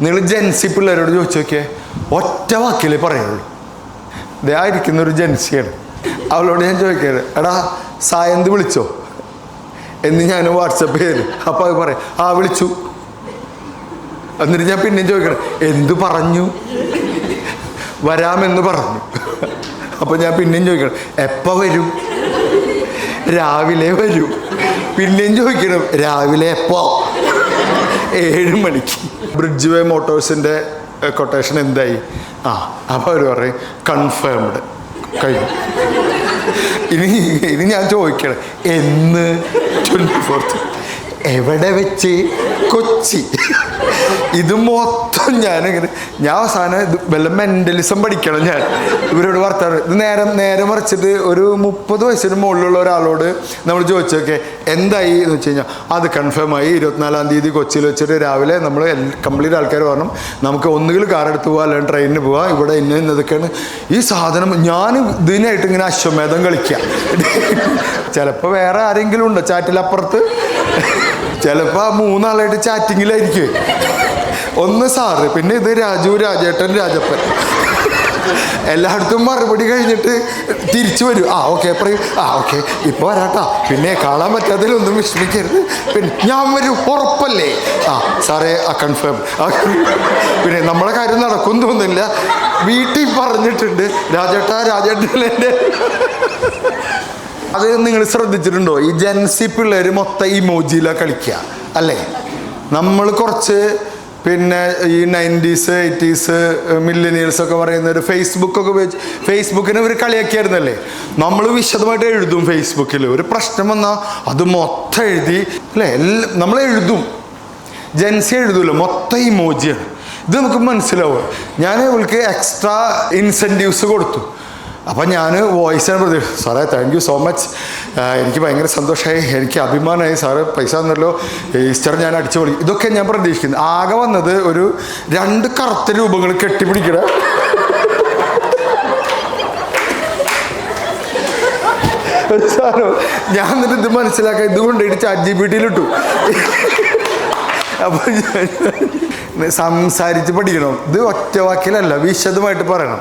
നിങ്ങൾ ജെൻസി പിള്ളേരോട് ചോദിച്ചു നോക്കിയേ, ഒറ്റ വാക്കിലേ പറയുള്ളൂ. ഇതായിരിക്കുന്നൊരു ജെൻസിയാണ്. അവളോട് ഞാൻ ചോദിക്കരുത്, എടാ സായന്ത് വിളിച്ചോ എന്ന് ഞാൻ വാട്സപ്പ് ചെയ്തു. അപ്പോൾ അത് പറയാം, ആ വിളിച്ചു. എന്നിട്ട് ഞാൻ പിന്നെയും ചോദിക്കണം, എന്ത് പറഞ്ഞു? വരാമെന്ന് പറഞ്ഞു. അപ്പോൾ ഞാൻ പിന്നെയും ചോദിക്കണം, എപ്പോൾ വരും? രാവിലെ വരും. പിന്നെയും ചോദിക്കണം, രാവിലെ എപ്പോ? 7 മണിക്ക്. ബ്രിഡ്ജ് വേ മോട്ടോഴ്സിൻ്റെ കൊട്ടേഷൻ എന്തായി? അപ്പോൾ അവർ പറയും കൺഫേംഡ് കഴിഞ്ഞു. ഇനി ഞാൻ ചോദിക്കണം, എന്ന്? 24th. എവിടെ വെച്ച്? കൊച്ചി. ഇത് മൊത്തം ഞാൻ അവസാനം വല്ല മെൻ്റലിസം പഠിക്കണം. ഞാൻ ഇവരോട് വർത്താനം ഇത് നേരെ മറിച്ചിട്ട് ഒരു 30 വയസ്സിന് മുകളിലുള്ള ഒരാളോട് നമ്മൾ ചോദിച്ചൊക്കെ എന്തായി എന്ന് വെച്ച് കഴിഞ്ഞാൽ, അത് കൺഫേമായി 24-ാം തീയതി കൊച്ചിയിൽ വെച്ചിട്ട് രാവിലെ നമ്മൾ കംപ്ലീറ്റ് ആൾക്കാർ പറഞ്ഞു നമുക്ക് ഒന്നുകിൽ കാർ എടുത്ത് പോകാം അല്ലെങ്കിൽ ട്രെയിനിന് പോവാം, ഇവിടെ ഇന്നതൊക്കെയാണ് ഈ സാധനം. ഞാൻ ഇതിനായിട്ട് ഇങ്ങനെ അശ്വമേധം കളിക്കാം. ചിലപ്പോൾ വേറെ ആരെങ്കിലും ഉണ്ടോ ചാറ്റിലപ്പുറത്ത്? ചിലപ്പോൾ 3 ആളായിട്ട് ചാറ്റിങ്ങിലായിരിക്കും. ഒന്ന് സാറ്, പിന്നെ ഇത് രാജു, രാജേട്ടൻ, രാജപ്പൻ. എല്ലായിടത്തും മറുപടി കഴിഞ്ഞിട്ട് തിരിച്ചു വരും. ഓക്കെ പറയും, ഓക്കെ ഇപ്പോൾ വരാട്ടാ, പിന്നെ കാണാൻ പറ്റാത്തതിലൊന്നും വിഷമിക്കരുത്, പിന്നെ ഞാൻ വരും ഉറപ്പല്ലേ? സാറേ കൺഫേം. പിന്നെ നമ്മളെ കാര്യം നടക്കും തോന്നില്ല. വീട്ടിൽ പറഞ്ഞിട്ടുണ്ട് രാജേട്ടൻ്റെ. അത് നിങ്ങൾ ശ്രദ്ധിച്ചിട്ടുണ്ടോ? ഈ ജെൻസി പിള്ളേർ മൊത്തം ഇമോജിയിലാണ് കളിക്കുക അല്ലേ? നമ്മൾ കുറച്ച് പിന്നെ ഈ 90s 80s മില്ലേനിയൽസൊക്കെ പറയുന്ന ഒരു ഫേസ്ബുക്കൊക്കെ ഉപയോഗിച്ച് ഫേസ്ബുക്കിനെ ഒരു കളിയാക്കിയായിരുന്നല്ലേ? നമ്മൾ വിശദമായിട്ട് എഴുതും ഫേസ്ബുക്കിൽ. ഒരു പ്രശ്നം വന്നാൽ അത് മൊത്തം എഴുതി അല്ലേ? നമ്മൾ എഴുതും. ജെൻസി എഴുതൂല്ലോ, മൊത്തം ഇമോജിയാണ്. ഇത് നമുക്ക് മനസ്സിലാവും. ഞാൻ ഇവൾക്ക് എക്സ്ട്രാ ഇൻസെൻറ്റീവ്സ് കൊടുത്തു. അപ്പം ഞാൻ വോയിസാണ് പ്രതീക്ഷ. സാറേ താങ്ക് യു സോ മച്ച്, എനിക്ക് ഭയങ്കര സന്തോഷമായി, എനിക്ക് അഭിമാനമായി, സാറ് പൈസ തന്നല്ലോ, ഈസ്റ്റർ ഞാൻ അടിച്ചു പൊളി. ഇതൊക്കെ ഞാൻ പ്രതീക്ഷിക്കുന്നു. ആകെ വന്നത് ഒരു 2 കറുത്ത രൂപങ്ങൾ കെട്ടിപ്പിടിക്കണ ഒരു സാധനം. ഞാൻ എന്നിട്ട് ഇത് മനസ്സിലാക്കാൻ ഇതുകൊണ്ടിട്ട് ChatGPT-യിലിട്ടു. അപ്പം സംസാരിച്ച് പഠിക്കണം. ഇത് ഒറ്റ വാക്കിലല്ല, വിശദമായിട്ട് പറയണം.